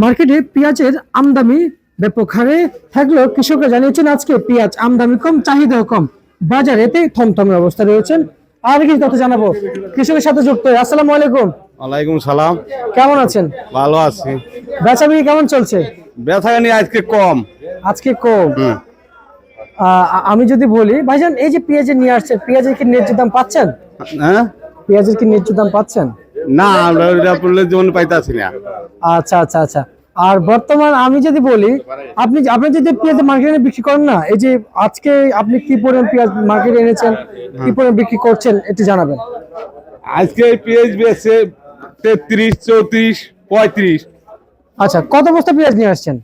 মার্কেটে পেঁয়াজের আমদানি ব্যাপক হারে থাকলেও কৃষকরা জানিয়েছেন আজকে পেঁয়াজ আমদানি কম, চাহিদাও কম, বাজারেতে থমথমে অবস্থা রয়েছেন। আর কিছু তথ্য জানাবো কৃষকের সাথে যুক্ত হয়ে। আসসালামু আলাইকুম। ওয়ালাইকুম সালাম। কেমন আছেন? ভালো আছি। বেচাবিক্রি কেমন চলছে? বেচাকেনি আজকে কম। আজকে কম। আমি যদি বলি ভাইজান, এই যে পেঁয়াজ নিয়ে আসছে, পেঁয়াজের কি ন্যায্য দাম পাচ্ছেন? হ্যাঁ, পেঁয়াজের কি ন্যায্য দাম পাচ্ছেন? না, আমরা ওইটা বললে যেমন পাইতাছি না। আচ্ছা আচ্ছা আচ্ছা। আর বর্তমান আমি যদি বলি, আপনি যদি পেঁয়াজ মার্কেটে বিক্রি করেন না, এই যে আজকে আপনি কি পরিমাণ পেঁয়াজ মার্কেটে এনেছেন, কি পরিমাণ বিক্রি করছেন একটু জানাবেন। আজকে পেঁয়াজ বেচে 33, 34, 35। আচ্ছা, কত বস্তা পেঁয়াজ নিয়ে আসছেন?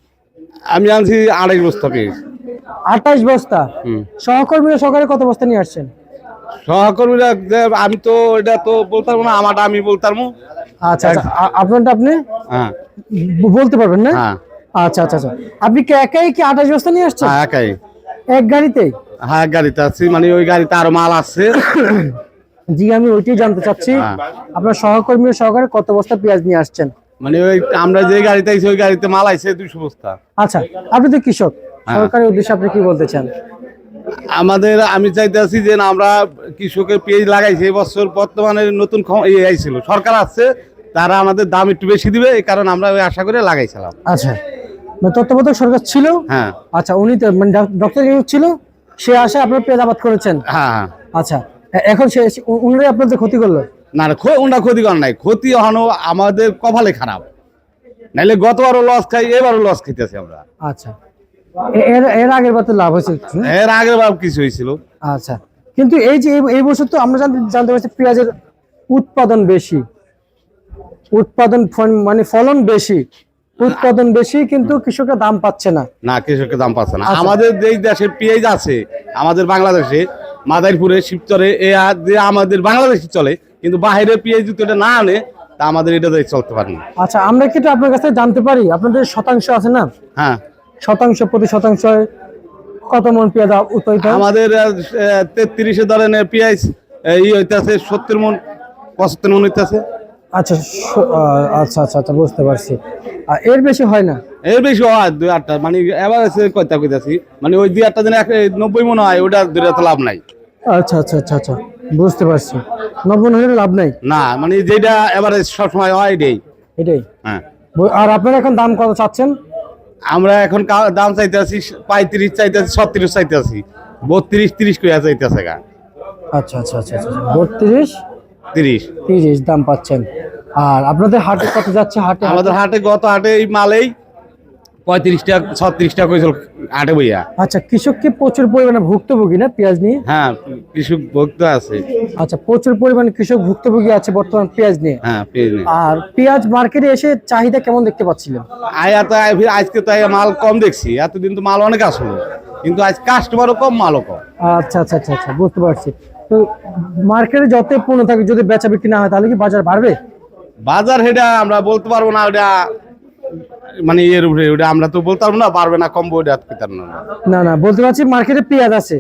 আমি আনছি 28 বস্তা পেঁয়াজ। 28 বস্তা। সহকর্মীরা সহকারে কত বস্তা নিয়ে আসছেন? সহকর্মীরা আমি তো এটা তো বলতাম না, আমারটা আমি বলতাম। আচ্ছা আচ্ছা, আপনারটা আপনি হ্যাঁ বলতে পারবেন না? হ্যাঁ। আচ্ছা আচ্ছা আচ্ছা, আপনি কি একাই কি 28 বস্তা নিয়ে আসছেন? হ্যাঁ, একাই। এক গাড়িতেই? হ্যাঁ, এক গাড়িতে আছি, মানে ওই গাড়িতে আরো মাল আছে। জি, আমি ওইটাই জানতে চাচ্ছি, আপনার সহকর্মী সহকারে কত বস্তা পেঁয়াজ নিয়ে আসছেন? মানে ওই আমরা যে গাড়িতে আইছি ওই গাড়িতে মাল আইছে 200 বস্তা। আচ্ছা, আপনি তো কৃষক, সরকারের উদ্দেশ্যে আপনি কি বলতে চান? আমি চাইতেছি যে আমরা কৃষকের পেঁয়াজ লাগাইছি, এই বছর বর্তমানে নতুন আইছিল সরকার আছে, তারা আমাদের দাম একটু বেশি দিবে, এই কারণে আমরা ওই আশা করে লাগাইছিলাম। আচ্ছা, তত্ত্বাবধায়ক সরকার ছিল? হ্যাঁ। আচ্ছা, উনি তো মানে ডক্টর ইউনূস ছিল, সে আশা আপনারা পেঁয়াজ আবাদ করেছেন? হ্যাঁ। আচ্ছা, এখন উনারাই আপনাদের ক্ষতি করলো? না, ওটা ক্ষতি কর নাই, ক্ষতি হনো আমাদের কপালে খারাপ, নাইলে গতবারও লস খাই, এবারও লস খাইতেছি আমরা। আচ্ছা, এর আগের বার তো লাভ হয়েছে? এর আগের বার কিছু হয়েছিল। আচ্ছা, কিন্তু এই যে এই বছর তো আমরা জানতে পারছি পেঁয়াজের উৎপাদন বেশি, মানে ফলন বেশি, উৎপাদন বেশি, কিন্তু কৃষকরা দাম পাচ্ছে না। না, কৃষকের দাম পাচ্ছে না। আমাদের যেই দেশে পেঁয়াজ আছে, আমাদের বাংলাদেশে মাদারীপুরে, শিবচরে, যে আমাদের বাংলাদেশে চলে, কিন্তু বাইরের পেঁয়াজ যদি এটা না আনে তা আমাদের এটা চলতে পারে না। আচ্ছা, আমরা কি আপনার কাছে জানতে পারি আপনাদের শতাংশ আছে না? হ্যাঁ, শতাংশ, প্রতি শতাংশ কত মন পেঁয়াজ উৎপাদিত? আমাদের 33 ধরনের পেঁয়াজ হইতেছে 70 মন, 75 মন হইতেছে। আচ্ছা আচ্ছা আচ্ছা আচ্ছা, বুঝতে পারছি। এর বেশি হয় না? এর বেশি হয় 2-8টা, মানে এবার কয়টা কইতাছি, মানে ওই 2-8টা দিনে 90 মন হয়, ওটা ধরে তো লাভ নাই। আচ্ছা আচ্ছা আচ্ছা আচ্ছা, বুঝতে পারছি। 90 হলে লাভ নাই না, মানে যেটা এভারেজ সবসময় হয় এটাই। হ্যাঁ। আর আপনারা এখন দাম কত চাচ্ছেন? আমরা এখন দাম চাইতেছি 35 চাইতেছি, 36 চাইতেছি, 32, 30 কইয়া চাইতেছে গা। আচ্ছা আচ্ছা আচ্ছা আচ্ছা, 32, 30 দাম পাচ্ছেন। আর আপনাদের হাটে কত যাচ্ছে? আমাদের হাটে গত হাটে এই মালেই 35 টাকা, 36 টাকা কইছিল হাটে বইয়া। আচ্ছা, কৃষক কি প্রচুর পরিমাণে ভুক্তভোগী না পেঁয়াজ নিয়ে? হ্যাঁ, কৃষক ভুক্ত আছে। আচ্ছা, প্রচুর পরিমাণে কৃষক ভুক্তভোগী আছে বর্তমান পেঁয়াজ নিয়ে। হ্যাঁ, পেঁয়াজ নিয়ে। আর পেঁয়াজ মার্কেটে এসে চাহিদা কেমন দেখতে পাচ্ছিলেন? আজকে তো মাল কম দেখছি, এতদিন তো মাল অনেক আসলো, কিন্তু আজ কাস্টমারও কম, মালও কম। আচ্ছা আচ্ছা আচ্ছা আচ্ছা, বুঝতে পারছি। তো মার্কেটে যত পণ্য থাকে, যদি বেচা বিক্রি না হয় তাহলে কি বাজার বাড়বে? বাজার সেটা আমরা বলতে পারবো না, ওটা মানে এর উপরে, ওটা আমরা তো বলতে পারবো না, পারবে না কমবো, ওটা না না, বলতে পারছি মার্কেটে পেঁয়াজ আছে,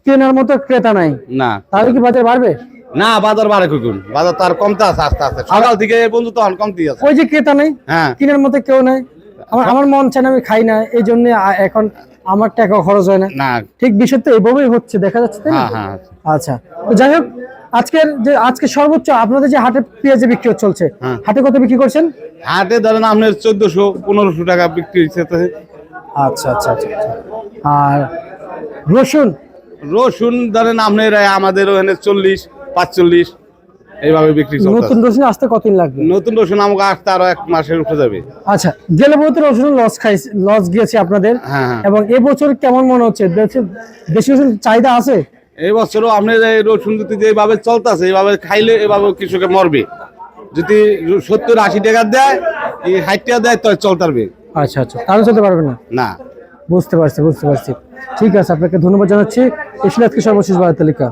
কেনার মতো ক্রেতা নাই, না, তাহলে কি বাজার বাড়বে? না, বাজার বাড়ে কখন? বাজার তো আর কমতে আছে, আস্তে আস্তে সকাল থেকে বন্ধু তো কমতে আছে। ওই যে ক্রেতা নেই, হ্যাঁ, কেনার মতো কেউ নাই। আমার মন চায় না, আমি খাই না, এই জন্য এখন আমার টাকা খরচ হয় না। ঠিক বিষয় তো এইভাবেই হচ্ছে, দেখা যাচ্ছে, তাই না? আচ্ছা, তো যাই হোক, আজকে সর্বোচ্চ আপনাদের যে হাটে পেঁয়াজে বিক্রি চলছে, হাটে কত বিক্রি করছেন? হাটে ধরেন আপনার 1400-1500 টাকা বিক্রি হচ্ছে। আচ্ছা আচ্ছা আচ্ছা। আর রসুন ধরেন আপনার আমাদের ওখানে 40-45 এইভাবে বিক্রি চলছে। নতুন রসুন আসতে কতদিন লাগবে? নতুন রসুন আমাকে আসতে আরো 1 মাসের উপরে যাবে। আচ্ছা, গেলে বছর রসুন লস গিয়েছে আপনাদের, এবং এবছর কেমন মনে হচ্ছে? দেশি রসুন চাহিদা আছে? এই বছরও আপনার রসুন যদি যেভাবে চলতেছে, এইভাবে খাইলে এভাবে কৃষকে মরবে। যদি 70-80 টাকা দেয়, 60 টাকা দেয়, তো চলতে পারবে। আচ্ছা আচ্ছা, তাহলে চলতে পারবে না? না। বুঝতে পারছি। ঠিক আছে, আপনাকে ধন্যবাদ জানাচ্ছি। এই ছিল আজকে সর্বশেষ বাজার তালিকা।